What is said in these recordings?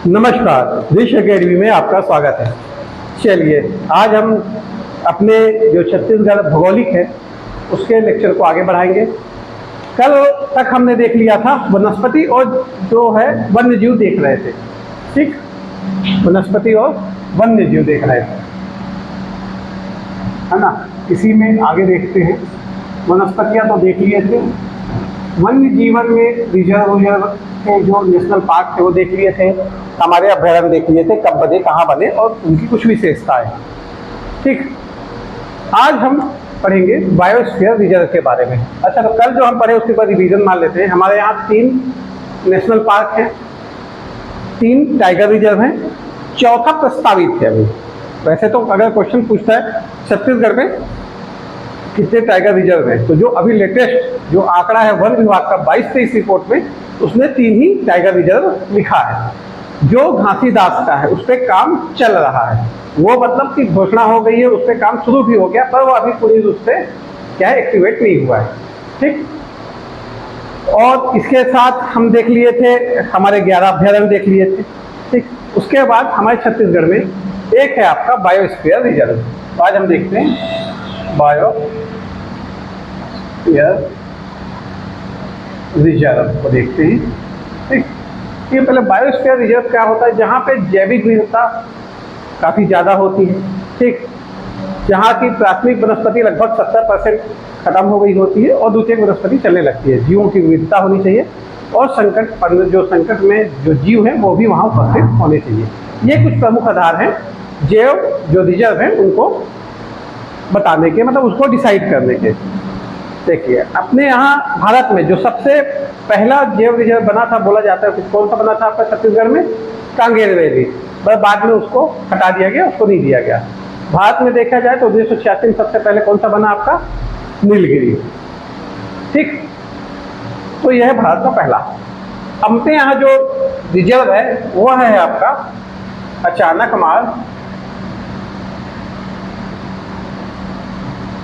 नमस्कार, ऋषि अकेडमी में आपका स्वागत है। चलिए, आज हम अपने जो छत्तीसगढ़ भौगोलिक है उसके लेक्चर को आगे बढ़ाएंगे। कल तक हमने देख लिया था वनस्पति और जो है वन्य जीव देख रहे थे। ठीक, वनस्पति और वन्य जीव देख रहे थे, है ना। इसी में आगे देखते हैं। वनस्पतियाँ तो देख लिए थे, वन्य जीवन में रिजर्व के जो नेशनल पार्क थे वो देख लिए थे, हमारे अभ्यारण्य देख लिए थे, कब बने, कहाँ बने और उनकी कुछ विशेषताएं। ठीक, आज हम पढ़ेंगे बायोस्फीयर रिजर्व के बारे में। अच्छा, तो कल जो हम पढ़े उसके बाद रिवीजन मान लेते हैं। हमारे यहाँ 3 नेशनल पार्क हैं, 3 टाइगर रिजर्व हैं, चौथा प्रस्तावित है अभी। वैसे तो अगर क्वेश्चन पूछता है छत्तीसगढ़ में कितने टाइगर रिजर्व हैं, तो जो अभी लेटेस्ट जो आंकड़ा है वन विभाग का 22-23 रिपोर्ट में, उसने 3 ही टाइगर रिजर्व लिखा है। जो घासीदास का है उस पर काम चल रहा है, वो मतलब कि घोषणा हो गई है, उस पर काम शुरू भी हो गया, पर वो अभी पूरी रूप से क्या है एक्टिवेट नहीं हुआ है। ठीक, और इसके साथ हम देख लिए थे हमारे 11 अभ्यारण्य देख लिए थे। ठीक, उसके बाद हमारे छत्तीसगढ़ में एक है आपका बायोस्फीयर रिजर्व। तो आज हम देखते हैं बायोस्फीयर रिजर्व को देखते हैं। ठीक, ये पहले बायोस्फीयर रिजर्व क्या होता है? जहाँ पे जैविक विविधता काफ़ी ज़्यादा होती है। ठीक, जहाँ की प्राथमिक वनस्पति लगभग 70% खत्म हो गई होती है और द्वितीयक वनस्पति चलने लगती है। जीवों की विविधता होनी चाहिए और संकट में जो जीव हैं वो भी वहाँ उपस्थित होने चाहिए। ये कुछ प्रमुख आधार हैं जो रिजर्व हैं उनको बताने के, मतलब उसको डिसाइड करने के। देखिए, अपने यहाँ भारत में जो सबसे पहला जैव रिजर्व बना था, बोला जाता है कौन सा बना था आपका छत्तीसगढ़ में? कांगेर वैली। पर बाद में उसको हटा दिया गया, उसको नहीं दिया गया। भारत में देखा जाए तो 1986 में सबसे पहले कौन सा बना आपका? नीलगिरी। ठीक, तो यह है भारत का पहला। अपने यहाँ जो रिजर्व है वो है आपका अचानकमार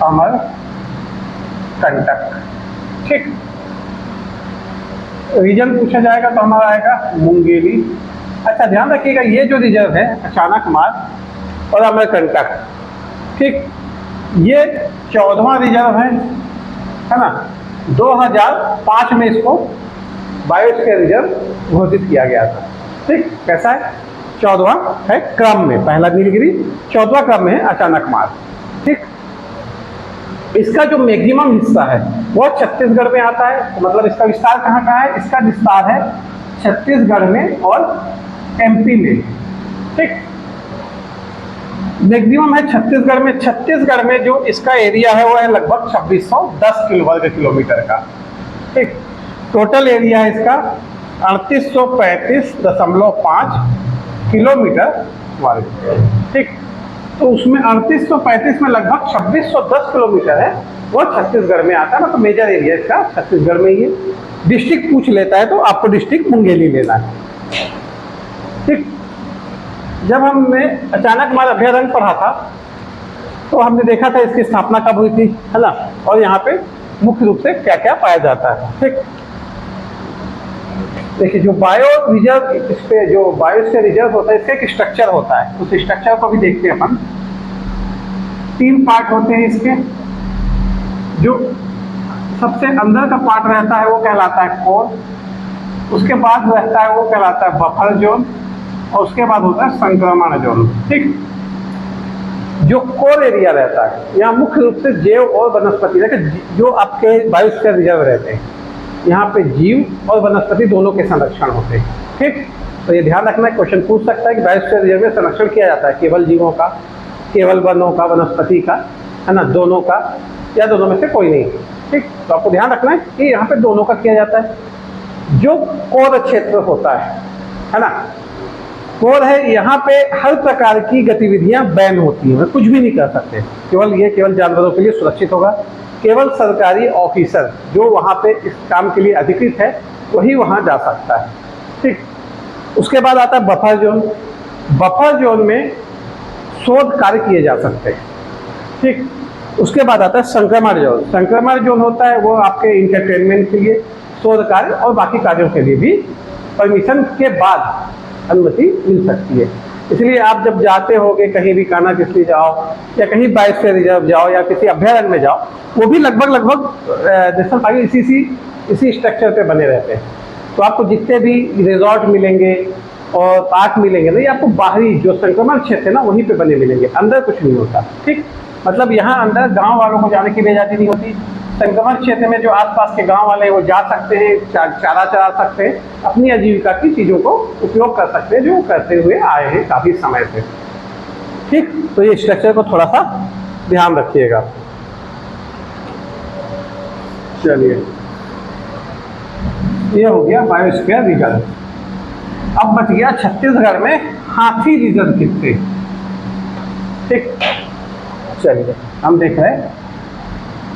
अमरकंटक। ठीक, रीजन पूछा जाएगा तो हमारा आएगा मुंगेली। अच्छा, ध्यान रखिएगा, ये जो रिजर्व है अचानकमार और अमरकंटक, ठीक, ये 14वां रिजर्व है ना। 2005 में इसको बायोस्फीयर रिजर्व घोषित किया गया था। ठीक, कैसा है? 14वां है क्रम में, पहला नीलगिरी, 14वां क्रम में है अचानकमार। ठीक, इसका जो मैक्सिमम हिस्सा है वो छत्तीसगढ़ में आता है। तो मतलब इसका विस्तार कहाँ का है? इसका विस्तार है छत्तीसगढ़ में और एमपी में। ठीक, मैक्सिमम है छत्तीसगढ़ में। छत्तीसगढ़ में जो इसका एरिया है वो है लगभग 2610 वर्ग किलोमीटर का। ठीक, टोटल एरिया है इसका 3835.5 किलोमीटर वर्ग। ठीक, तो उसमें 3835 में लगभग 2610 किलोमीटर है वो छत्तीसगढ़ में आता है, मतलब मेजर एरिया इसका छत्तीसगढ़ में ही है। डिस्ट्रिक्ट पूछ लेता है तो आपको डिस्ट्रिक्ट मुंगेली लेना है। ठीक, जब हमने अचानकमार अभ्यारण्य पढ़ा था तो हमने देखा था इसकी स्थापना कब हुई थी, है ना, और यहाँ पे मुख्य रूप से क्या क्या पाया जाता है। ठीक, देखिए, जो बायो रिजर्व, इस पे जो बायोस्फीयर रिजर्व होता है इसका एक स्ट्रक्चर होता है, उस स्ट्रक्चर को भी देखते हैं अपन। 3 पार्ट होते हैं इसके। जो सबसे अंदर का पार्ट रहता है वो कहलाता है कोर, उसके बाद रहता है वो कहलाता है बफर जोन, और उसके बाद होता है संक्रमण जोन। ठीक, जो कोर एरिया रहता है यहाँ मुख्य रूप से जैव और वनस्पति जो आपके बायोस्फीयर रिजर्व रहते हैं, यहाँ पे जीव और वनस्पति दोनों के संरक्षण होते हैं। ठीक, तो ये ध्यान रखना है, क्वेश्चन पूछ सकता है कि बायोस्फीयर रिजर्व में संरक्षण किया जाता है केवल जीवों का, केवल वनों का, वनस्पति का, है ना, दोनों का, या दोनों में से कोई नहीं। ठीक, तो आपको ध्यान रखना है कि यहाँ पे दोनों का किया जाता है। जो कोर क्षेत्र होता है ना, कोर है, यहाँ पे हर प्रकार की गतिविधियां बैन होती हैं, कुछ भी नहीं कर सकते। केवल जानवरों के लिए सुरक्षित होगा। केवल सरकारी ऑफिसर जो वहाँ पे इस काम के लिए अधिकृत है वही वहाँ जा सकता है। ठीक, उसके बाद आता है बफर जोन। बफर जोन में शोध कार्य किए जा सकते हैं। ठीक, उसके बाद आता है संक्रमण जोन। संक्रमण जोन होता है वो आपके इंटरटेनमेंट के लिए, शोध कार्य और बाकी कार्यों के लिए भी परमिशन के बाद अनुमति मिल सकती है। इसलिए आप जब जाते होगे कहीं भी कान्हा-किसली जाओ या कहीं बायोस्फीयर रिजर्व जाओ या किसी अभ्यारण्य में जाओ, वो भी लगभग नेशनल पार्क इसी स्ट्रक्चर पे बने रहते हैं। तो आपको जितने भी रिजॉर्ट मिलेंगे और पार्क मिलेंगे ना, ये आपको बाहरी जो संक्रमण क्षेत्र है ना वहीं पे बने मिलेंगे, अंदर कुछ नहीं होता। ठीक, मतलब यहाँ अंदर गांव वालों को जाने की भी इजाज़त नहीं होती। संक्रमण क्षेत्र में जो आसपास के गांव वाले हैं वो जा सकते हैं, चारा चरा सकते हैं, अपनी आजीविका की चीज़ों को उपयोग कर सकते हैं, जो करते हुए आए हैं काफ़ी समय से। ठीक, तो ये स्ट्रक्चर को थोड़ा सा ध्यान रखिएगा। चलिए, ये हो गया बायोस्फीयर रिजर्व। अब बच गया छत्तीसगढ़ में हाथी रिजर्व कितने। ठीक, चलिए हम देख रहे हैं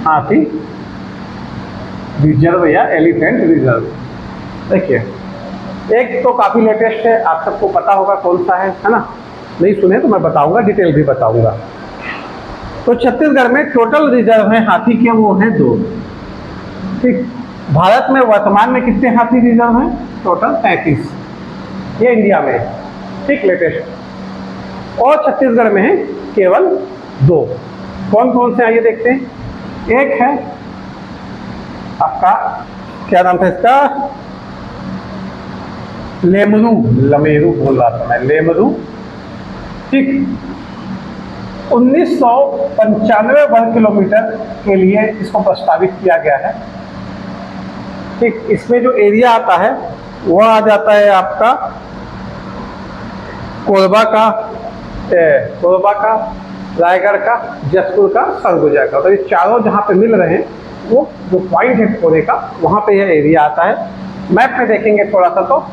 हाथी रिजर्व या एलिफेंट रिजर्व। देखिए, एक तो काफ़ी लेटेस्ट है, आप सबको पता होगा कौन सा है ना? नहीं सुने तो मैं बताऊंगा, डिटेल भी बताऊंगा। तो छत्तीसगढ़ में टोटल रिजर्व है हाथी के, वो हैं 2। ठीक, भारत में वर्तमान में कितने हाथी रिजर्व हैं? टोटल 33, ये इंडिया में। ठीक, लेटेस्ट। और छत्तीसगढ़ में है केवल 2। कौन कौन से आइए देखते हैं। एक है आपका, क्या नाम था इसका, लमेरू बोल रहा था मैं, लेमरू। ठीक, 1995 वर्ग किलोमीटर के लिए इसको प्रस्तावित किया गया है। ठीक, इसमें जो एरिया आता है वो आ जाता है आपका कोरबा का, रायगढ़ का, जसपुर का, सरगुजा का। तो ये चारों जहाँ पे मिल रहे हैं वो जो पॉइंट है कोने का, वहाँ पे यह एरिया आता है। मैप में देखेंगे थोड़ा सा तो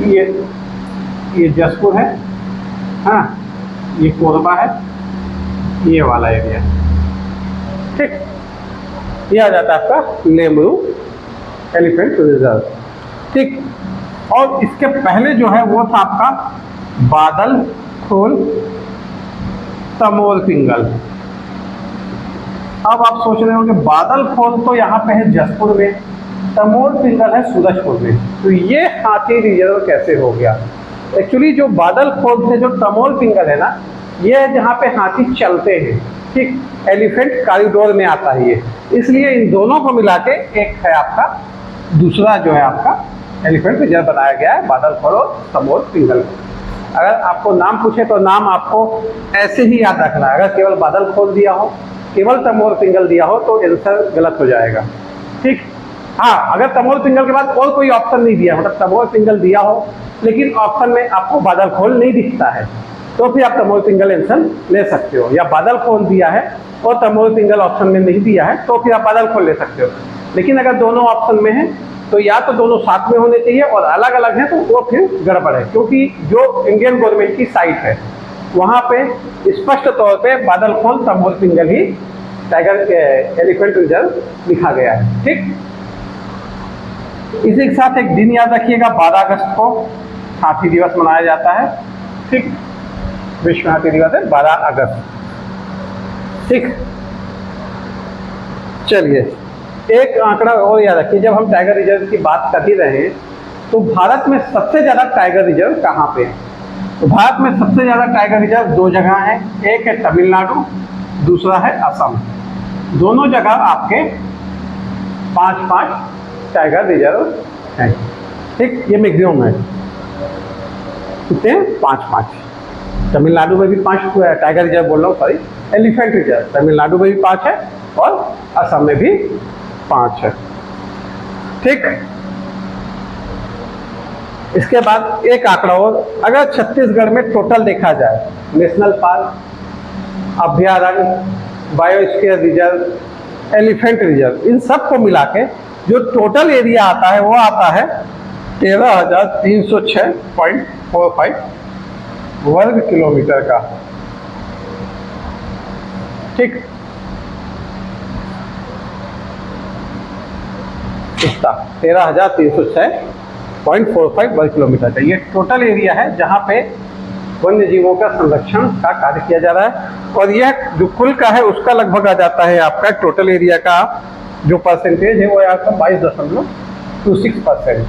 ये जसपुर है, हाँ, ये कोरबा है, ये वाला एरिया। ठीक, ये आ जाता है आपका लेमरू एलिफेंट रिजर्व। ठीक, और इसके पहले जो है वो था आपका बादल खोल तमोल पिंगल। अब आप सोच रहे हो कि बादल खोल तो यहाँ पे है जसपुर में, तमोल पिंगल है सूरजपुर में, तो ये हाथी रिजर्व कैसे हो गया? एक्चुअली जो बादल खोल से जो तमोल पिंगल है ना, ये जहाँ पे हाथी चलते हैं। ठीक, एलिफेंट कॉरिडोर में आता है ये, इसलिए इन दोनों को मिला के एक है आपका दूसरा जो है आपका एलिफेंट रिजर्व बनाया गया है, बादल खोल और तमोल पिंगल। अगर आपको नाम पूछे तो नाम आपको ऐसे ही याद रखना है। अगर केवल बादल खोल दिया हो, केवल तमोल पिंगल दिया हो तो आंसर गलत हो जाएगा। ठीक, हाँ, अगर तमोल पिंगल के बाद और कोई ऑप्शन नहीं दिया, मतलब तमोल पिंगल दिया हो लेकिन ऑप्शन में आपको बादल खोल नहीं दिखता है, तो फिर आप तमोल पिंगल आंसर ले सकते हो। या बादल खोल दिया है और तमोल पिंगल ऑप्शन में नहीं दिया है तो फिर आप बादल खोल ले सकते हो। लेकिन अगर दोनों ऑप्शन में है तो या तो दोनों साथ में होने चाहिए और अलग अलग हैं तो वो फिर गड़बड़ है, क्योंकि जो इंडियन गवर्नमेंट की साइट है वहाँ पे स्पष्ट तौर पे बादल खोल तमोल पिंगल ही टाइगर एलिफेंट रिजर्व लिखा गया है। ठीक, इसी के साथ एक दिन याद रखिएगा, 12 अगस्त को हाथी दिवस मनाया जाता है। ठीक, विश्व हाथी दिवस है 12 अगस्त। ठीक, चलिए एक आंकड़ा और याद रखिए, जब हम टाइगर रिजर्व की बात कर ही रहे हैं तो भारत में सबसे ज़्यादा टाइगर रिजर्व कहाँ पे है? तो भारत में सबसे ज़्यादा टाइगर रिजर्व 2 जगह हैं, एक है तमिलनाडु, दूसरा है असम। दोनों जगह आपके 5-5 टाइगर रिजर्व हैं। ठीक, ये मैक्सिमम है, कितने? 5-5। तमिलनाडु में भी 5 टाइगर रिजर्व बोल रहा हूँ, सॉरी, एलिफेंट रिजर्व तमिलनाडु में भी 5 है और असम में भी 5 है। ठीक, इसके बाद एक आंकड़ा और, अगर छत्तीसगढ़ में टोटल देखा जाए नेशनल पार्क, अभ्यारण्य, बायोस्फीयर रिजर्व, एलिफेंट रिजर्व, इन सब को मिला के जो टोटल एरिया आता है वो आता है 13,306.45 वर्ग किलोमीटर का। ठीक, इतना 13,306.45 वर्ग किलोमीटर का ये टोटल एरिया है जहाँ पे वन्य जीवों का संरक्षण का कार्य किया जा रहा है। और यह जो कुल का है उसका लगभग आ जाता है आपका टोटल एरिया का जो परसेंटेज है वो यहाँ का 22.26%।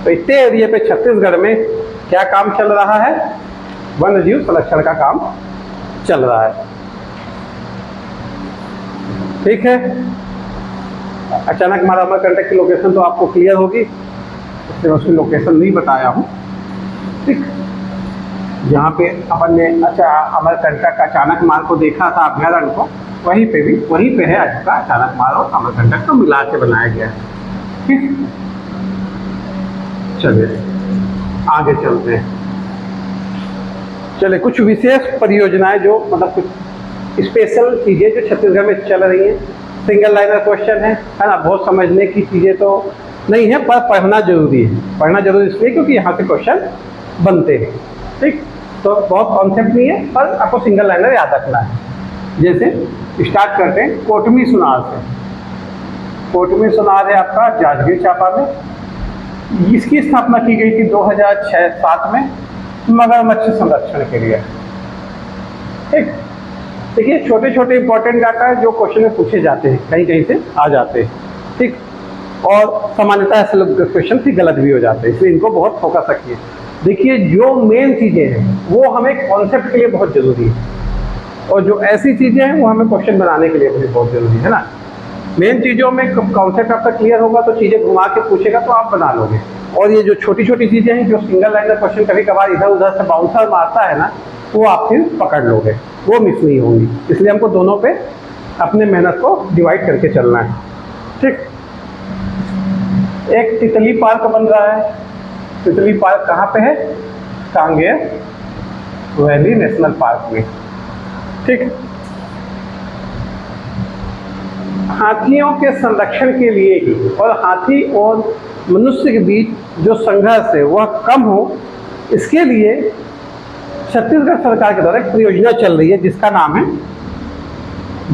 तो इतने एरिया पे छत्तीसगढ़ में क्या काम चल रहा है? वन्य जीव संरक्षण का काम चल रहा है। ठीक है, अचानक मारा अमरकंटक की लोकेशन तो आपको क्लियर होगी, इसलिए उसकी लोकेशन नहीं बताया हूँ। ठीक, जहाँ पे अपन ने अमरकंटक का अचानक मार को देखा था अभ्यारण्य को, वहीं पे है आज का अचानक मार और अमरकंटक को मिला के बनाया गया है। ठीक, चलिए आगे चलते हैं। चलिए, कुछ विशेष परियोजनाएं जो मतलब कुछ स्पेशल चीज़ें जो छत्तीसगढ़ में चल रही हैं। सिंगल लाइनर क्वेश्चन है ना, बहुत समझने की चीज़ें तो नहीं है, पर पढ़ना जरूरी है। पढ़ना जरूरी इसलिए क्योंकि यहाँ से क्वेश्चन बनते हैं। ठीक, तो बहुत कॉन्सेप्ट नहीं है, पर आपको सिंगल लाइनर याद रखना है। जैसे स्टार्ट करते हैं कोटमी सुनार से। कोटमी सुनार है आपका जांजगीर चांपा में। इसकी स्थापना की गई थी 2006-07 में मगरमच्छ संरक्षण के लिए। ठीक, देखिए छोटे छोटे इंपॉर्टेंट डाटा है जो क्वेश्चन में पूछे जाते हैं, कहीं कहीं से आ जाते हैं। ठीक, और सामान्यतः ऐसे क्वेश्चन भी गलत भी हो जाते हैं, इसलिए इनको बहुत फोकस रखिए। देखिए जो मेन चीज़ें हैं वो हमें कॉन्सेप्ट के लिए बहुत ज़रूरी है, और जो ऐसी चीज़ें हैं वो हमें क्वेश्चन बनाने के लिए भी बहुत ज़रूरी है ना। मेन चीज़ों में कॉन्सेप्ट आपका क्लियर होगा तो चीज़ें घुमा के पूछेगा तो आप बना लोगे। और ये जो छोटी छोटी चीज़ें हैं, जो सिंगल लाइनर क्वेश्चन कभी कभार इधर उधर से बाउंसर मारता है ना, वो आप फिर पकड़ लोगे, वो मिस नहीं होंगी। इसलिए हमको दोनों पे अपने मेहनत को डिवाइड करके चलना है। ठीक, एक तितली पार्क बन रहा है। तितली पार्क कहाँ पे है? कांगेर वैली नेशनल पार्क में। ठीक, हाथियों के संरक्षण के लिए ही और हाथी और मनुष्य के बीच जो संघर्ष है वह कम हो, इसके लिए छत्तीसगढ़ सरकार के द्वारा एक परियोजना चल रही है जिसका नाम है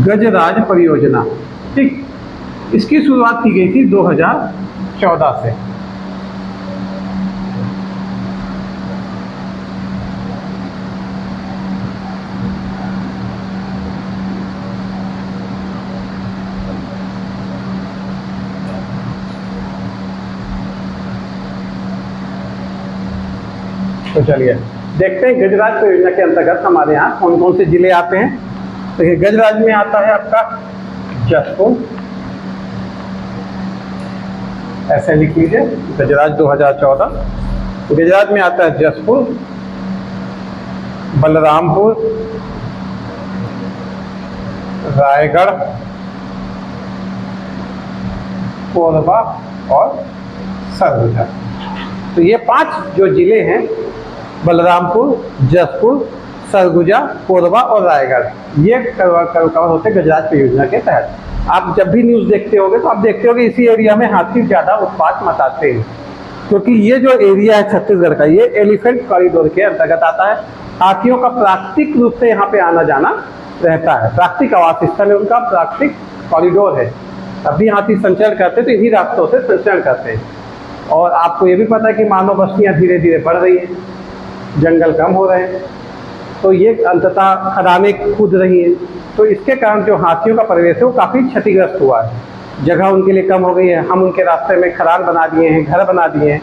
गजराज परियोजना। ठीक, इसकी शुरुआत की गई थी 2014 से। तो चलिए देखते हैं गजराज परियोजना के अंतर्गत हमारे यहाँ कौन कौन से जिले आते हैं। देखिए गजराज में आता है आपका जसपुर, ऐसे लिख लीजिए गजराज 2014। गजराज में आता है जसपुर, बलरामपुर, रायगढ़, कोरबा और सरगुजा। तो ये 5 जो जिले हैं, बलरामपुर, जसपुर, सरगुजा, कोरबा और रायगढ़, ये कवर होते हैं गजराज परियोजना के तहत। आप जब भी न्यूज़ देखते होंगे तो आप देखते होंगे इसी एरिया में हाथी ज़्यादा उत्पात मचाते हैं, क्योंकि ये जो एरिया है छत्तीसगढ़ का, ये एलिफेंट कॉरिडोर के अंतर्गत आता है। हाथियों का प्राकृतिक रूप से यहाँ पे आना जाना रहता है, प्राकृतिक आवास स्थल है उनका, प्राकृतिक कॉरिडोर है। तभी हाथी संचरण करते हैं, तो इन्हीं रास्तों से संचरण करते हैं। और आपको ये भी पता है कि मानव बस्तियाँ धीरे धीरे बढ़ रही हैं, जंगल कम हो रहे हैं, तो ये अंततः खदानें खुद रही हैं। तो इसके कारण जो हाथियों का परिवेश है वो काफ़ी क्षतिग्रस्त हुआ है। जगह उनके लिए कम हो गई है, हम उनके रास्ते में खदान बना दिए हैं, घर बना दिए हैं।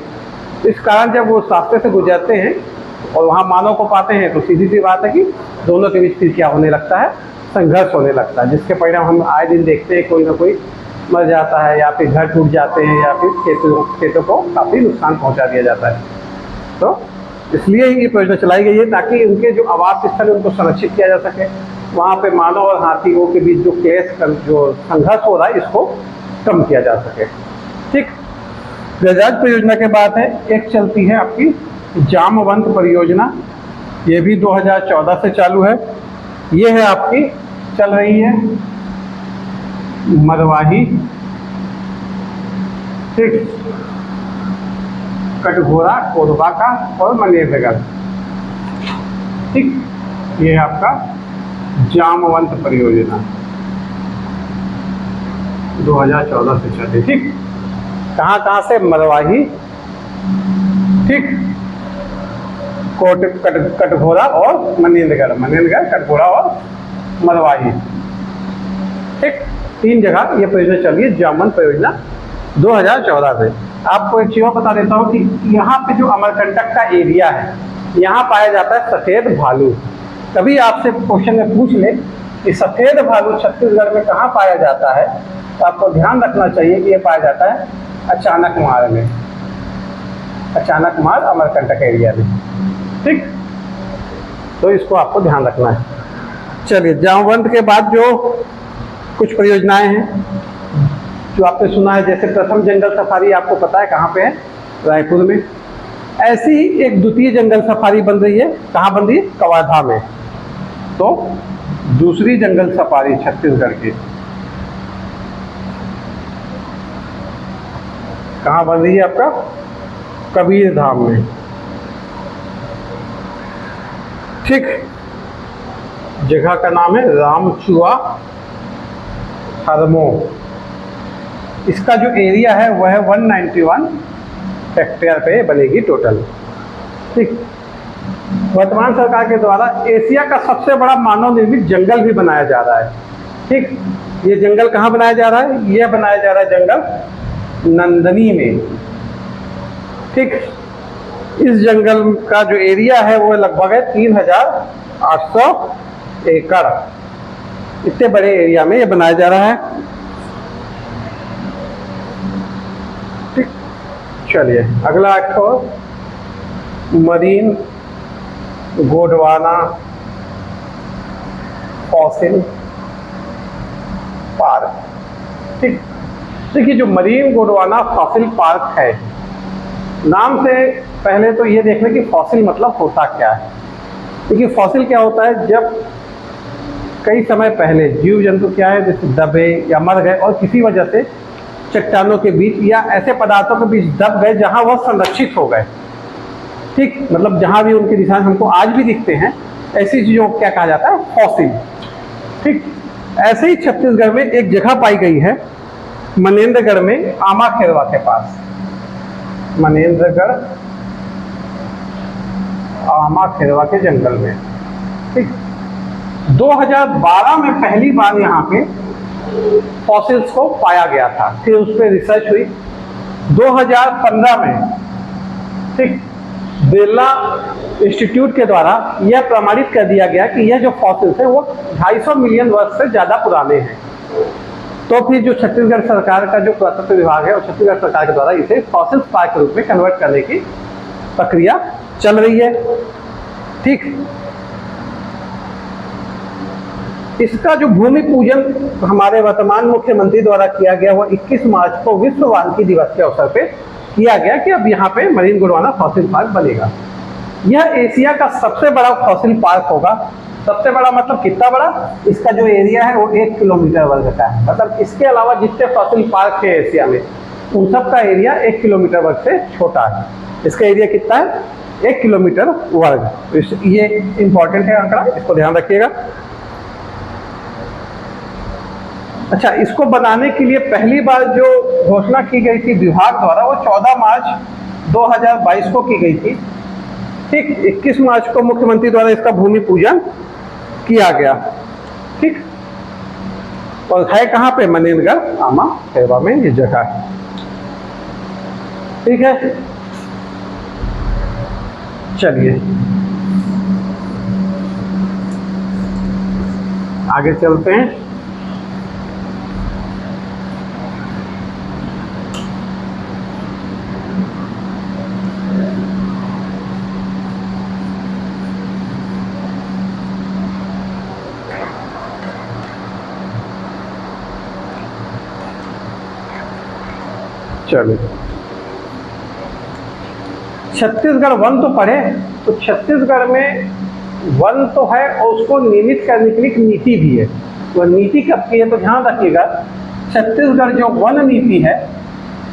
इस कारण जब वो उस रास्ते से गुजरते हैं और वहाँ मानव को पाते हैं, तो सीधी सी बात है कि दोनों के बीच फिर क्या होने लगता है? संघर्ष होने लगता है, जिसके परिणाम हम आए दिन देखते हैं। कोई ना कोई मर जाता है, या फिर घर टूट जाते हैं, या फिर खेतों को काफ़ी नुकसान पहुंचा दिया जाता है। तो इसलिए ये परियोजना चलाई गई है ताकि उनके जो आवास स्थल है उनको संरक्षित किया जा सके, वहाँ पे मानव और हाथियों के बीच जो क्लेश जो संघर्ष हो रहा है इसको कम किया जा सके। ठीक, गजराज परियोजना के बाद है एक चलती है आपकी जामवंत परियोजना। ये भी 2014 से चालू है। ये है आपकी चल रही है मरवाही, ठीक, कटघोरा, कोरबा का और मनेरगढ़। ठीक, ये है आपका जामवंत परियोजना 2014 से चली। ठीक, कहाँ से? मरवाही, ठीक, कटघोरा और मनेरगढ़, कटघोरा और मरवाही। ठीक, 3 जगह ये परियोजना चल रही है, जामवन परियोजना 2014 से। आपको एक चीज बता देता हूँ कि यहाँ पे जो अमरकंटक का एरिया है, यहाँ पाया जाता है सफेद भालू। कभी आपसे क्वेश्चन में पूछ ले कि सफेद भालू छत्तीसगढ़ में कहाँ पाया जाता है, तो आपको ध्यान रखना चाहिए कि ये पाया जाता है अचानकमार में, अचानकमार अमरकंटक एरिया में। ठीक, तो इसको आपको ध्यान रखना है। चलिए, जामवंत के बाद जो कुछ परियोजनाएं हैं जो आपने सुना है, जैसे प्रथम जंगल सफारी आपको पता है कहाँ पे है, रायपुर में। ऐसी ही एक द्वितीय जंगल सफारी बन रही है, कहाँ बन रही है, कवर्धा में। तो दूसरी जंगल सफारी छत्तीसगढ़ की कहाँ बन रही है, आपका कबीरधाम में। ठीक, जगह का नाम है रामचुआ हरमो। इसका जो एरिया है वह है 191 हेक्टेयर पे बनेगी टोटल। ठीक, वर्तमान सरकार के द्वारा एशिया का सबसे बड़ा मानव निर्मित जंगल भी बनाया जा रहा है। ठीक, ये जंगल कहाँ बनाया जा रहा है, यह बनाया जा रहा है जंगल नंदनी में। ठीक, इस जंगल का जो एरिया है वो लगभग है 3800 एकड़। इतने बड़े एरिया में ये बनाया जा रहा है। ठीक, चलिए अगला एक मरीन गोंडवाना फॉसिल पार्क। ठीक, देखिए जो मरीन गोंडवाना फॉसिल पार्क है, नाम से पहले तो ये देख लें कि फॉसिल मतलब होता क्या है। देखिए फॉसिल क्या होता है, जब कई समय पहले जीव जंतु क्या है, जैसे दबे या मर गए और किसी वजह से चट्टानों के बीच या ऐसे पदार्थों के बीच दब गए जहां वह संरक्षित हो गए। ठीक, मतलब जहां भी उनके निशान हमको आज भी दिखते हैं, ऐसी चीजों को क्या कहा जाता है, फॉसिल। ठीक, ऐसे ही छत्तीसगढ़ में एक जगह पाई गई है मनेन्द्रगढ़ में, आमा खेरवा के पास। मनेन्द्रगढ़ आमा खेरवा के जंगल में। ठीक, 2012 में पहली बार यहाँ पे फॉसिल्स को पाया गया था, फिर उस पर रिसर्च हुई 2015 में। ठीक, बिरला इंस्टीट्यूट के द्वारा यह प्रमाणित कर दिया गया कि यह जो फॉसिल्स है वो 250 मिलियन वर्ष से ज़्यादा पुराने हैं। तो फिर जो छत्तीसगढ़ सरकार का जो पुरातत्व विभाग है और छत्तीसगढ़ सरकार के द्वारा इसे फॉसिल्स पार्क के रूप में कन्वर्ट करने की प्रक्रिया चल रही है। ठीक, इसका जो भूमि पूजन हमारे वर्तमान मुख्यमंत्री द्वारा किया गया वो 21 मार्च को विश्व वानिकी दिवस के अवसर पे किया गया कि अब यहाँ पे मरीन गोंडवाना फॉसिल पार्क बनेगा। यह एशिया का सबसे बड़ा फॉसिल पार्क होगा। सबसे बड़ा मतलब कितना बड़ा, इसका जो एरिया है वो 1 किलोमीटर वर्ग का है। मतलब इसके अलावा जितने फॉसिल पार्क है एशिया में, उन सब का एरिया 1 किलोमीटर वर्ग से छोटा है। इसका एरिया कितना है, 1 किलोमीटर वर्ग। ये इंपॉर्टेंट है आंकड़ा, इसको ध्यान रखिएगा। अच्छा, इसको बनाने के लिए पहली बार जो घोषणा की गई थी विभाग द्वारा वो 14 मार्च 2022 को की गई थी। ठीक, 21 मार्च को मुख्यमंत्री द्वारा इसका भूमि पूजन किया गया। ठीक, और है कहाँ पे, मनेन्द्रगढ़ आमा खेरवा में ये जगह है। ठीक है, चलिए आगे चलते हैं। चलिए, छत्तीसगढ़ वन तो पढ़े, तो छत्तीसगढ़ में वन तो है और उसको नियमित करने के लिए एक नीति भी है। वह नीति कब की है, तो ध्यान रखिएगा, छत्तीसगढ़ जो वन नीति है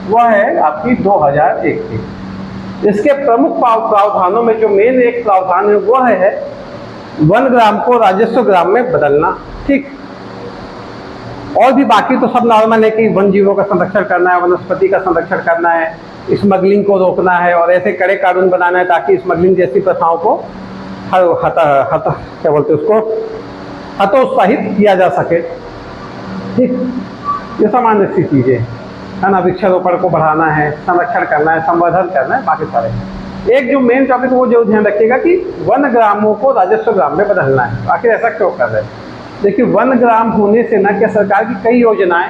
वह है आपकी 2001 की। इसके प्रमुख प्रावधानों में जो मेन एक प्रावधान है वह है वन ग्राम को राजस्व ग्राम में बदलना। ठीक, और भी बाकी तो सब नॉर्मल है कि वन जीवों का संरक्षण करना है, वनस्पति का संरक्षण करना है, स्मगलिंग को रोकना है और ऐसे कड़े कानून बनाना है ताकि स्मगलिंग जैसी प्रथाओं को क्या बोलते हैं उसको, हतोत्साहित किया जा सके। ठीक, ये सामान्य सी चीज़ें है ना। वृक्षारोपण को बढ़ाना है, संरक्षण करना है, संवर्धन करना है, बाकी सारे। एक जो मेन टॉपिक वो जो ध्यान रखिएगा कि वन ग्रामों को राजस्व ग्राम में बदलना है। आखिर ऐसा क्यों कर रहे हैं? देखिए, वन ग्राम होने से न क्या सरकार की कई योजनाएं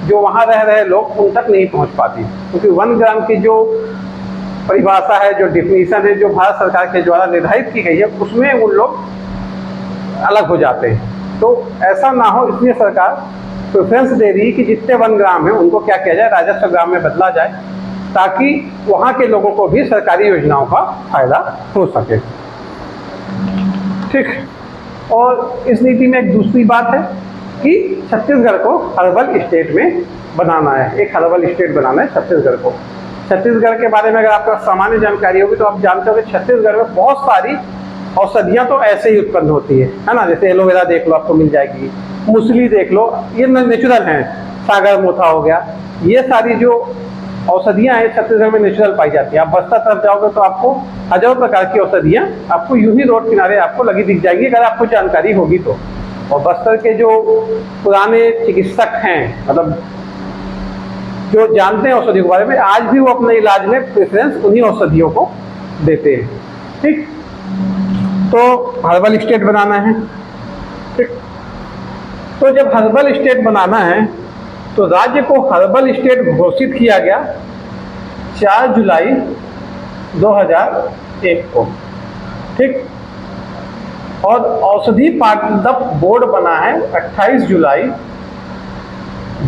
जो वहाँ रह रहे लोग उन तक नहीं पहुँच पाती, क्योंकि वन ग्राम की जो परिभाषा है, जो डिफिनीशन है, जो भारत सरकार के द्वारा निर्धारित की गई है, उसमें उन लोग अलग हो जाते हैं। तो ऐसा ना हो, इसलिए सरकार प्रेफरेंस दे रही है कि जितने वन ग्राम हैं उनको क्या किया जाए, राजस्व ग्राम में बदला जाए, ताकि वहाँ के लोगों को भी सरकारी योजनाओं का फायदा हो सके। ठीक। और इस नीति में एक दूसरी बात है कि छत्तीसगढ़ को हर्बल स्टेट में बनाना है। एक हर्बल स्टेट बनाना है छत्तीसगढ़ को। छत्तीसगढ़ के बारे में अगर आपको सामान्य जानकारी होगी तो आप जानते हो कि छत्तीसगढ़ में बहुत सारी औषधियाँ तो ऐसे ही उत्पन्न होती है ना। जैसे एलोवेरा देख लो, आपको मिल जाएगी। मूसली देख लो, ये नेचुरल हैं। सागर मोथा हो गया, ये सारी जो औषधियाँ हैं छत्तीसगढ़ में नेचुरल पाई जाती है। आप बस्तर तरफ जाओगे तो आपको हजारों प्रकार की औषधियाँ आपको यूं ही रोड किनारे आपको लगी दिख जाएंगी, अगर आपको जानकारी होगी तो। और बस्तर के जो पुराने चिकित्सक हैं, मतलब जो जानते हैं औषधियों के बारे में, आज भी वो अपने इलाज में प्रेफरेंस उन्हीं औषधियों को देते हैं। ठीक। तो हर्बल स्टेट बनाना है। ठीक। तो जब हर्बल स्टेट बनाना है तो राज्य को हर्बल स्टेट घोषित किया गया 4 जुलाई 2001 को। ठीक। और औषधि पादप बोर्ड बना है 28 जुलाई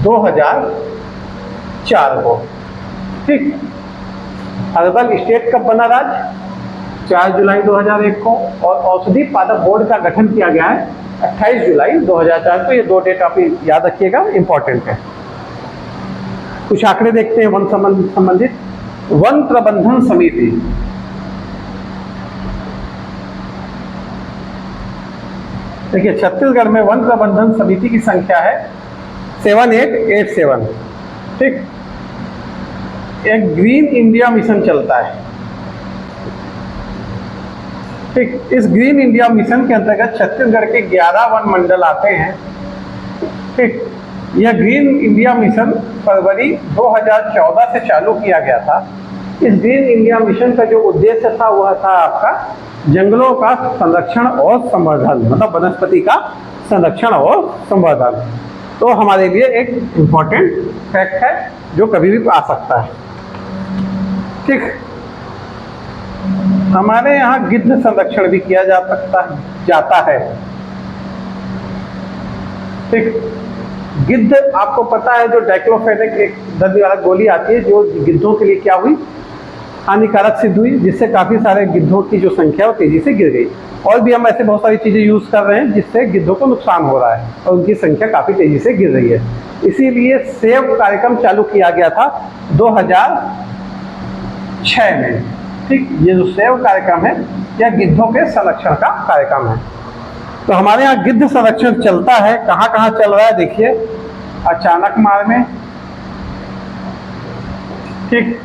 2004 को। ठीक। हर्बल स्टेट कब बना राज्य? 4 जुलाई 2001 को। और औषधि पादप बोर्ड का गठन किया गया है 28 जुलाई 2004 को। ये दो डेट आप याद रखिएगा, इंपॉर्टेंट है। कुछ आंकड़े देखते हैं वन संबंधित। वन प्रबंधन समिति, देखिए छत्तीसगढ़ में वन प्रबंधन समिति की संख्या है 7887। ठीक। एक ग्रीन इंडिया मिशन चलता है। ठीक। इस ग्रीन इंडिया मिशन के अंतर्गत छत्तीसगढ़ के 11 वन मंडल आते हैं। ठीक। यह ग्रीन इंडिया मिशन फरवरी 2014 से चालू किया गया था। इस ग्रीन इंडिया मिशन का जो उद्देश्य था वह था आपका जंगलों का संरक्षण और संवर्धन, मतलब वनस्पति का संरक्षण और संवर्धन। तो हमारे लिए एक इम्पॉर्टेंट फैक्ट है जो कभी भी आ सकता है। ठीक। हमारे यहाँ गिद्ध संरक्षण भी किया जाता है। ठीक। गिद्ध, आपको पता है जो डाइक्लोफेनेक एक दर्द वाला गोली आती है जो गिद्धों के लिए क्या हुई, हानिकारक सिद्ध हुई, जिससे काफ़ी सारे गिद्धों की जो संख्या वो तेज़ी से गिर गई। और भी हम ऐसे बहुत सारी चीज़ें यूज़ कर रहे हैं जिससे गिद्धों को नुकसान हो रहा है और उनकी संख्या काफ़ी तेज़ी से गिर रही है। इसीलिए सेव कार्यक्रम चालू किया गया था 2006 में। ठीक। ये जो सेव कार्यक्रम है यह गिद्धों के संरक्षण का कार्यक्रम है। तो हमारे यहाँ गिद्ध संरक्षण चलता है। कहाँ कहाँ चल रहा है देखिए, अचानकमार में। ठीक।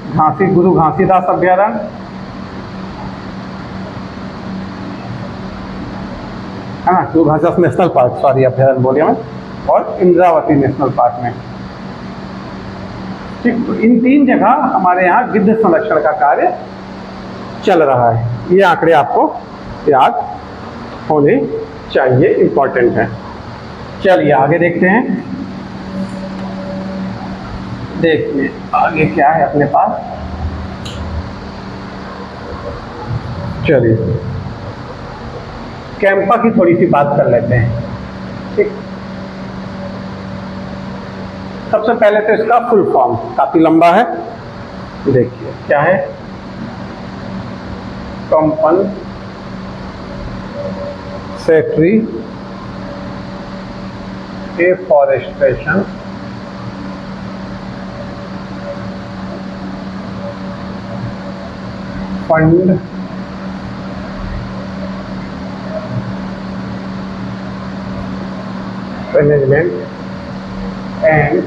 गुरु घासीदास अभ्यारण्य, है ना, गुरु घासीदास नेशनल पार्क, सॉरी अभ्यारण्य बोलिए मैं, और इंद्रावती नेशनल पार्क में। ठीक। तो इन 3 जगह हमारे यहाँ गिद्ध संरक्षण का कार्य चल रहा है। ये आंकड़े आपको याद होने चाहिए, इंपॉर्टेंट है। चलिए आगे देखते हैं। देखिए आगे क्या है अपने पास। चलिए कैंपा की थोड़ी सी बात कर लेते हैं। ठीक। सबसे पहले तो इसका फुल फॉर्म काफी लंबा है, देखिए क्या है। Compensatory afforestation fund management and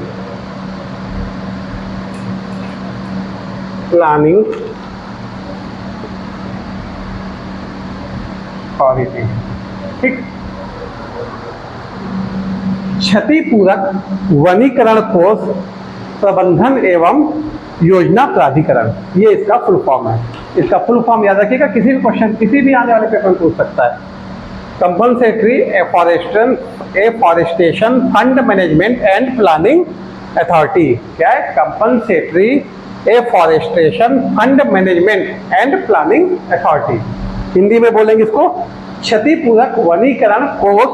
planning authority. ठीक। क्षतिपूरक वनीकरण कोष प्रबंधन एवं योजना प्राधिकरण, ये इसका फुल फॉर्म है। इसका फुल फॉर्म याद रखिएगा, किसी भी क्वेश्चन, किसी भी आने वाले पेपर में पूछ सकता है। Compensatory afforestation fund management and planning authority. क्या है? Compensatory afforestation fund management and planning authority. Hindi में बोलेंगे इसको क्षतिपूरक वनीकरण कोष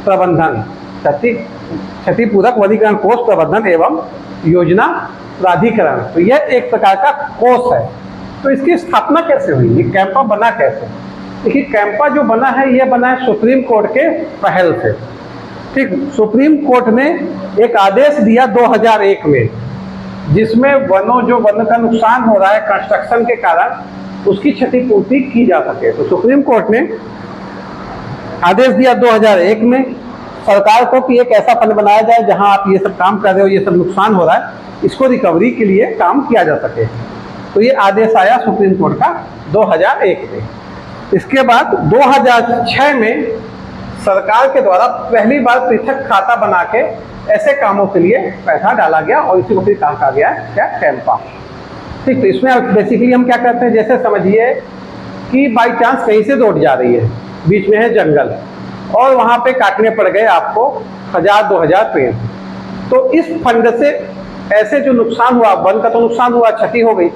प्रबंधन, क्षतिपूरक वनीकरण कोष प्रबंधन एवं योजना प्राधिकरण। तो यह एक प्रकार का कोष है। तो इसकी स्थापना कैसे हुई, ये कैंपा बना कैसे? देखिए, कैंपा जो बना है, ये बना है सुप्रीम कोर्ट के पहल से। ठीक, सुप्रीम कोर्ट ने एक आदेश दिया 2001 में, जिसमें जो वन का नुकसान हो रहा है कंस्ट्रक्शन के कारण, उसकी क्षतिपूर्ति की जा सके। तो सुप्रीम कोर्ट ने आदेश दिया 2001 में सरकार को कि एक ऐसा फंड बनाया जाए जहां आप ये सब काम कर रहे हो, ये सब नुकसान हो रहा है, इसको रिकवरी के लिए काम किया जा सके। तो ये आदेश आया सुप्रीम कोर्ट का 2001 में। इसके बाद 2006 में सरकार के द्वारा पहली बार पृथक खाता बना के ऐसे कामों के लिए पैसा डाला गया और इसी को फिर कहा गया क्या? कैंपा। ठीक, तो इसमें बेसिकली हम क्या करते हैं, जैसे समझिए कि बाई चांस कहीं से रोड जा रही है, बीच में है जंगल, और वहां पे काटने पड़ गए आपको 1000-2000 पेड़। तो इस फंड से ऐसे जो नुकसान हुआ, वन का तो नुकसान हुआ, क्षति हो गई,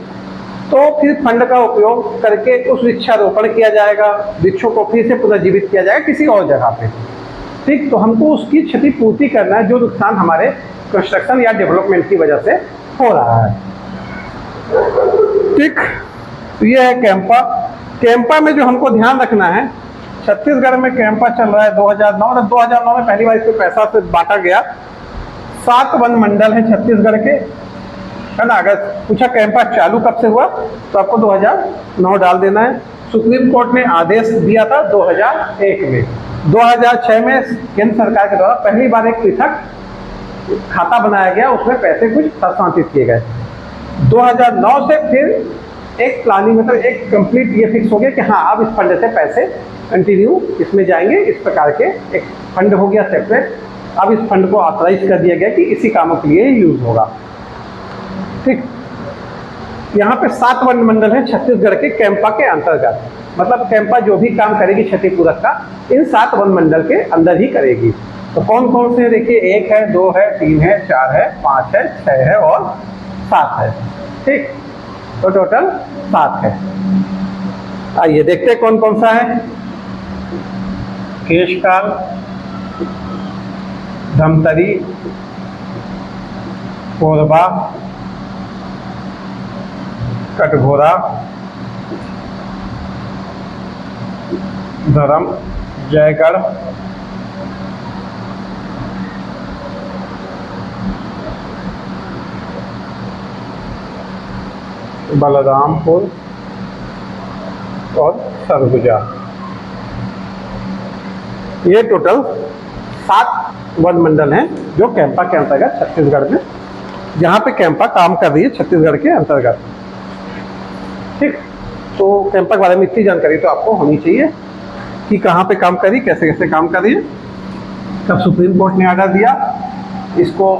तो फिर फंड का उपयोग करके उस वृक्षारोपण किया जाएगा, वृक्षों को फिर से पुनर्जीवित किया जाएगा किसी और जगह पे। ठीक, तो हमको उसकी क्षतिपूर्ति करना है जो नुकसान हमारे कंस्ट्रक्शन या डेवलपमेंट की वजह से हो रहा है। ठीक, तो ये है कैंपा। कैंपा में जो हमको ध्यान रखना है, छत्तीसगढ़ में कैंपा चल रहा है 2009 में। 2009 में पहली बार इसको पैसा से बांटा गया। 7 वन मंडल है छत्तीसगढ़ के, है ना। अगर पूछा कैंपा चालू कब से हुआ, तो आपको 2009 डाल देना है। सुप्रीम कोर्ट ने आदेश दिया था 2001 में। 2006 में केंद्र सरकार के द्वारा पहली बार एक पृथक खाता बनाया गया, उसमें पैसे कुछ हस्तांतरित किए गए। 2009 से फिर एक प्लानिंग, मतलब एक कंप्लीट ये फिक्स हो गया कि हाँ, अब इस फंड से पैसे कंटिन्यू इसमें जाएंगे। इस प्रकार के एक फंड हो गया सेपरेट। अब इस फंड को ऑथराइज कर दिया गया कि इसी कामों के लिए यूज होगा। ठीक, यहाँ पे 7 वन मंडल है छत्तीसगढ़ के कैंपा के अंतर्गत। मतलब कैंपा जो भी काम करेगी क्षतिपूरक का, इन 7 वन मंडल के अंदर ही करेगी। तो कौन कौन से देखिए, 1 है, 2 है, 3 है, 4 है, 5 है, 6 है और 7 है। ठीक, तो टोटल 7 है। आइए देखते हैं कौन कौन सा है। केशकाल, धमतरी, कोरबा, कटघोरा, धर्म, जयगढ़, बलरामपुर और सरगुजा। ये टोटल 7 वन मंडल हैं जो कैंपा के अंतर्गत छत्तीसगढ़ में, जहाँ पे कैंपा काम कर रही है छत्तीसगढ़ के अंतर्गत। ठीक, तो कैंपा के बारे में इतनी जानकारी तो आपको होनी चाहिए कि कहाँ पे काम करी, कैसे कैसे काम कर रही है। तब सुप्रीम कोर्ट ने ऑर्डर दिया। इसको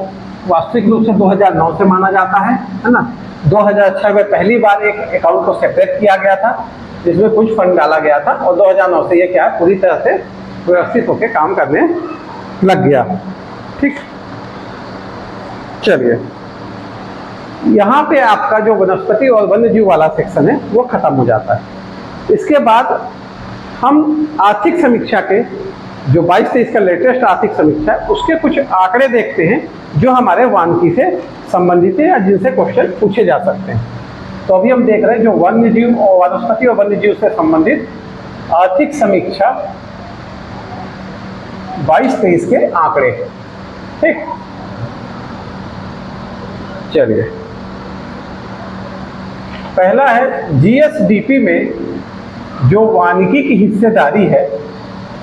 वास्तविक रूप से 2009 से माना जाता है ना। 2006 में पहली बार एक अकाउंट को सेपरेट किया गया था, जिसमें कुछ फंड डाला गया था, और 2009 से ये क्या है, पूरी तरह से व्यवस्थित होकर काम करने लग गया। ठीक, चलिए, यहाँ पे आपका जो वनस्पति और वन्यजीव वाला सेक्शन है वो खत्म हो जाता है। इसके बाद हम आर्थिक समीक्षा के जो 22-23 का लेटेस्ट आर्थिक समीक्षा है, उसके कुछ आंकड़े देखते हैं जो हमारे वानिकी से संबंधित है या जिनसे क्वेश्चन पूछे जा सकते हैं। तो अभी हम देख रहे हैं जो वन्यजीव और वनस्पति और वन्यजीव से संबंधित आर्थिक समीक्षा 22-23 के आंकड़े। ठीक, चलिए, पहला है जीएसडीपी में जो वानिकी की हिस्सेदारी है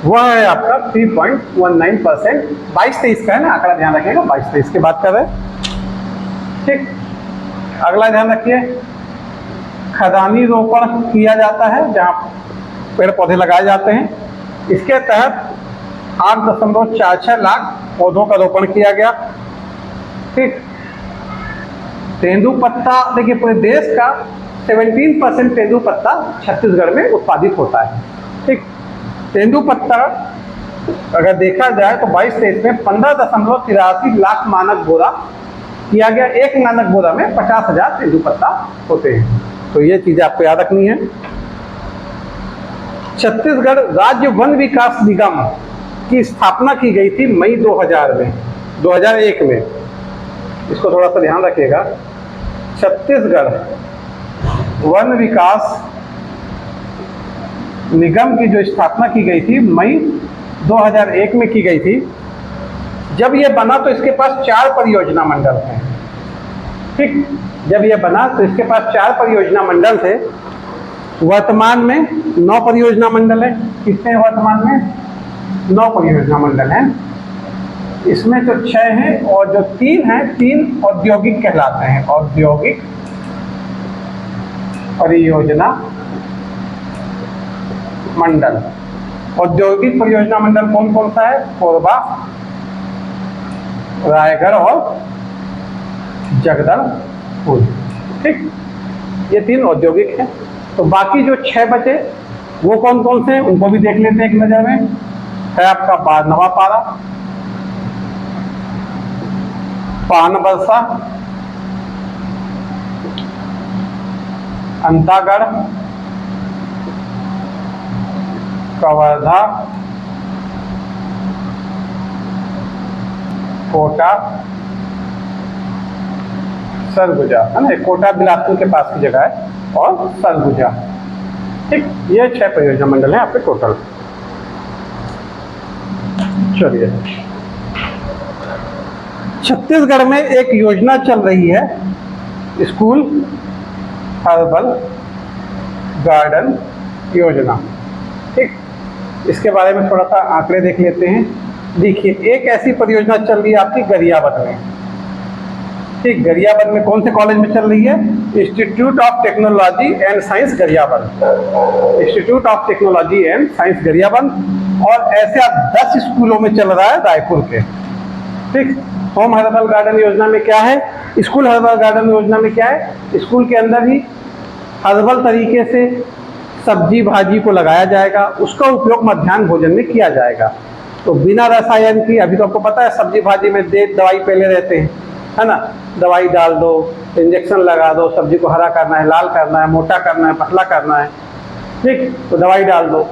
वह है आपका 3.19%। 22-23 का है ना आंकड़ा, ध्यान रखिएगा, 22-23 की बात कर रहे हैं। ठीक, अगला ध्यान रखिए, खदानी रोपण किया जाता है जहाँ पेड़ पौधे लगाए जाते हैं। इसके तहत 8.46 लाख पौधों का रोपण किया गया। ठीक, तेंदुपत्ता देखिए पूरे देश का 17% तेंदुपत्ता छत्तीसगढ़ में उत्पादित होता है। ठीक, तेंदुपत्ता अगर देखा जाए तो 22-23 में 15.83 लाख मानक बोरा किया गया। एक मानक बोरा में 50,000 तेंदुपत्ता होते हैं। तो ये चीजें आपको याद रखनी है। छत्तीसगढ़ राज्य वन विकास निगम की स्थापना की गई थी मई 2001 में। इसको थोड़ा सा ध्यान रखिएगा। छत्तीसगढ़ वन विकास निगम की जो स्थापना की गई थी मई 2001 में की गई थी। जब ये बना तो इसके पास 4 परियोजना मंडल थे। ठीक, जब ये बना तो इसके पास 4 परियोजना मंडल थे। वर्तमान में 9 परियोजना मंडल है। कितने वर्तमान में? 9 परियोजना मंडल हैं। इसमें जो 6 हैं और जो 3 हैं, 3 औद्योगिक कहलाते हैं। औद्योगिक परियोजना मंडल। औद्योगिक परियोजना मंडल कौन कौन सा है? कोरबा, रायगढ़ और जगदलपुर। ठीक, ये 3 औद्योगिक हैं। तो बाकी जो 6 बचे वो कौन कौन से हैं उनको भी देख लेते हैं एक नजर में। है आपका नवापारा, पानबरसा, अंतागढ़, कवर्धा, कोटा, सरगुजा, है ना। कोटा बिलासपुर के पास की जगह है, और सरगुजा। ठीक, ये 6 परियोजना मंडल हैं आपके टोटल। चलिए, छत्तीसगढ़ में एक योजना चल रही है, स्कूल हर्बल गार्डन योजना। ठीक, इसके बारे में थोड़ा सा आंकड़े देख लेते हैं। देखिए, एक ऐसी परियोजना चल रही है आपकी गरियाबंद में। ठीक, गरियाबंद में कौन से कॉलेज में चल रही है? Institute of technology and science Gariaband. Institute of technology and science Gariaband. और ऐसे आप 10 स्कूलों में चल रहा है रायपुर के। ठीक, होम हर्बल गार्डन योजना में क्या है? स्कूल हर्बल गार्डन योजना में क्या है? स्कूल के अंदर ही हर्बल तरीके से सब्जी भाजी को लगाया जाएगा, उसका उपयोग मध्याह्न भोजन में किया जाएगा। तो बिना रसायन की, अभी तो आपको पता है सब्जी भाजी में दवाई पहले रहते हैं, है ना। दवाई डाल दो, इंजेक्शन लगा दो, सब्जी को हरा करना है, लाल करना है, मोटा करना है, पतला करना है। ठीक, तो दवाई डाल दो।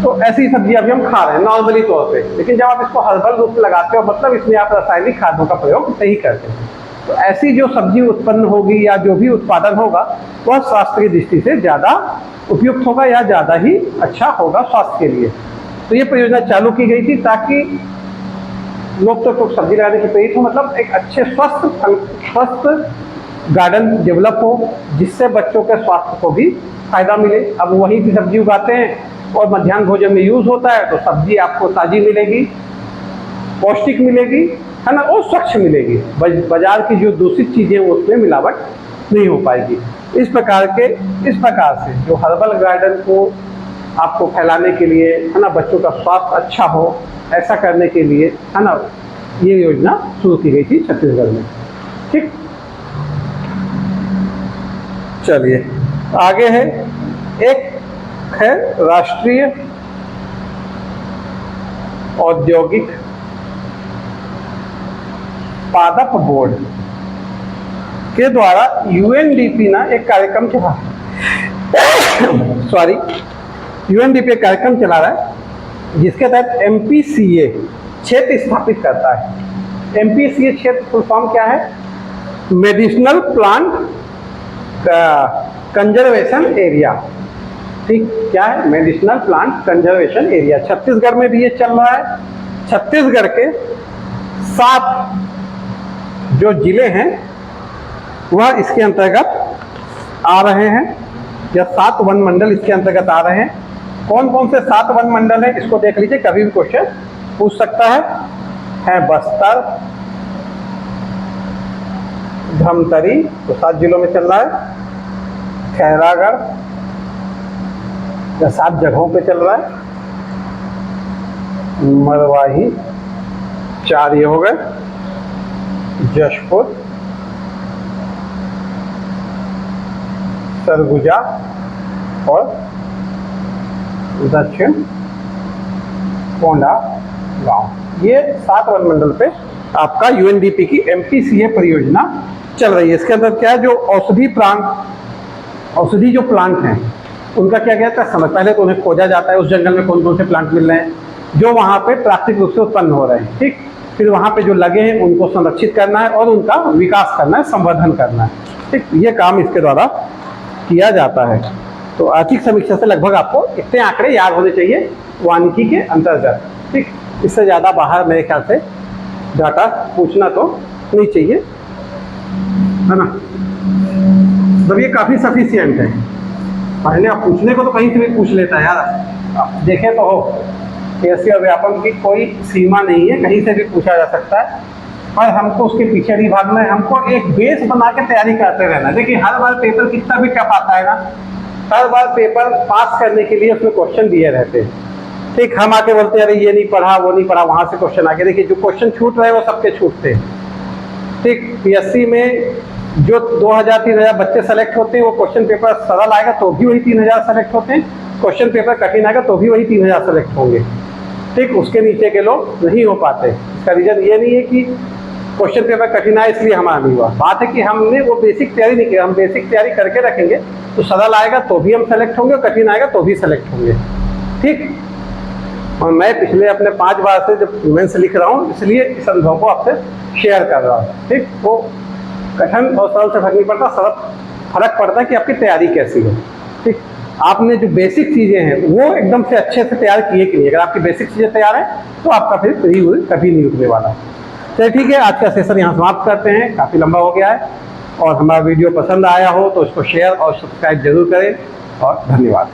तो ऐसी सब्जी अभी हम खा रहे हैं नॉर्मली तौर पे। लेकिन जब आप इसको हर्बल रूप में लगाते हो, मतलब इसमें आप रासायनिक खादों का प्रयोग नहीं करते हैं। तो ऐसी जो सब्जी उत्पन्न होगी या जो भी उत्पादन होगा वह स्वास्थ्य की दृष्टि से ज़्यादा उपयुक्त होगा या ज़्यादा ही अच्छा होगा स्वास्थ्य के लिए। तो ये परियोजना चालू की गई थी ताकि लोग तो सब्जी लगाने के प्रेरित हो, मतलब एक अच्छे स्वस्थ गार्डन डेवलप हो, जिससे बच्चों के स्वास्थ्य को भी फायदा मिले। अब वहीं की सब्जी उगाते हैं और मध्याह्न भोजन में यूज होता है, तो सब्जी आपको ताजी मिलेगी, पौष्टिक मिलेगी, है ना, और स्वच्छ मिलेगी। बाजार की जो दूषित चीजें उसमें मिलावट नहीं हो पाएगी। इस प्रकार से जो हर्बल गार्डन को आपको फैलाने के लिए, है ना, बच्चों का स्वास्थ्य अच्छा हो, ऐसा करने के लिए, है ना, ये योजना शुरू की गई थी छत्तीसगढ़ में। ठीक, चलिए आगे है, एक है राष्ट्रीय औद्योगिक पादप बोर्ड के द्वारा यूएनडीपी ना एक कार्यक्रम चला यूएनडीपी एक कार्यक्रम चला रहा है, जिसके तहत एमपीसीए क्षेत्र स्थापित करता है। एमपीसीए क्षेत्र फुल फॉर्म क्या है? Medicinal plant conservation area. ठीक, क्या है? Medicinal plant conservation area. Chhattisgarh में भी ये चल रहा है। छत्तीसगढ़ के 7 जो जिले हैं वह इसके अंतर्गत आ रहे हैं, या 7 वन मंडल इसके अंतर्गत आ रहे हैं। कौन कौन से 7 वन मंडल है इसको देख लीजिए, कभी भी क्वेश्चन पूछ सकता है बस्तर, धमतरी, तो 7 जिलों में चल रहा है। खैरागढ़, या 7 जगहों पे चल रहा है। मरवाही 4 ये हो गए, जशपुर, सरगुजा और दक्षिण कोंडा गांव। ये 7 वन मंडल पे आपका यूएनडीपी की एमपीसीए परियोजना चल रही है। इसके अंदर क्या है, जो औषधि जो प्लांट हैं उनका क्या कहता है समय, पहले तो उन्हें खोजा जाता है उस जंगल में कौन कौन से प्लांट मिल रहे हैं जो वहाँ पे प्राकृतिक रूप से उत्पन्न हो रहे हैं, ठीक। फिर वहाँ पे जो लगे हैं उनको संरक्षित करना है और उनका विकास करना है, संवर्धन करना है, ठीक। ये काम इसके द्वारा किया जाता है। तो आर्थिक समीक्षा से लगभग आपको इतने आंकड़े याद होने चाहिए वानिकी के अंतर्गत, ठीक। इससे ज़्यादा बाहर मेरे ख्याल से डाटा पूछना तो नहीं चाहिए, है ना। मतलब ये काफ़ी सफिशियंट है। पहले आप पूछने को तो कहीं से भी पूछ लेता है यार, आप देखें तो हो पीएससी और व्यापम की कोई सीमा नहीं है, कहीं से भी पूछा जा सकता है। पर हमको उसके पीछे नहीं भागना है, हमको एक बेस बना के तैयारी करते रहना है। देखिए हर बार पेपर कितना भी टफ आता है ना, हर बार पेपर पास करने के लिए उसमें क्वेश्चन दिए रहते हैं, ठीक। हम आके बोलते हैं अरे ये नहीं पढ़ा वो नहीं पढ़ा, वहाँ से क्वेश्चन आके देखिए जो क्वेश्चन छूट रहे हैं वो सबके छूटते हैं, ठीक। पीएससी में जो 2000-3000 बच्चे सेलेक्ट होते हैं वो क्वेश्चन पेपर सरल आएगा तो भी वही 3000 सेलेक्ट होते हैं, क्वेश्चन पेपर कठिन आएगा तो भी वही 3000 सेलेक्ट होंगे, ठीक। उसके नीचे के लोग नहीं हो पाते। इसका रीजन ये नहीं है कि क्वेश्चन पेपर कठिन आया इसलिए हमारा नहीं हुआ, बात है कि हमने वो बेसिक तैयारी नहीं की। हम बेसिक तैयारी करके रखेंगे तो सरल आएगा तो भी हम सेलेक्ट होंगे, कठिन आएगा तो भी सेलेक्ट होंगे, ठीक। और मैं पिछले अपने 5 बार से जब मेंस लिख रहा हूँ इसलिए इस अनुभव को आपसे शेयर कर रहा हूँ, ठीक। वो कठिन और सरल से फर्क नहीं पड़ता, फर्क पड़ता है कि आपकी तैयारी कैसी है, ठीक। आपने जो बेसिक चीज़ें हैं वो एकदम से अच्छे से तैयार किए कि नहीं। अगर आपकी बेसिक चीज़ें तैयार हैं तो आपका फिर कभी नहीं रुकने वाला। चलिए ठीक है, आज का सेशन यहाँ समाप्त करते हैं, काफ़ी लंबा हो गया है। और हमारा वीडियो पसंद आया हो तो इसको शेयर और सब्सक्राइब जरूर करें और धन्यवाद।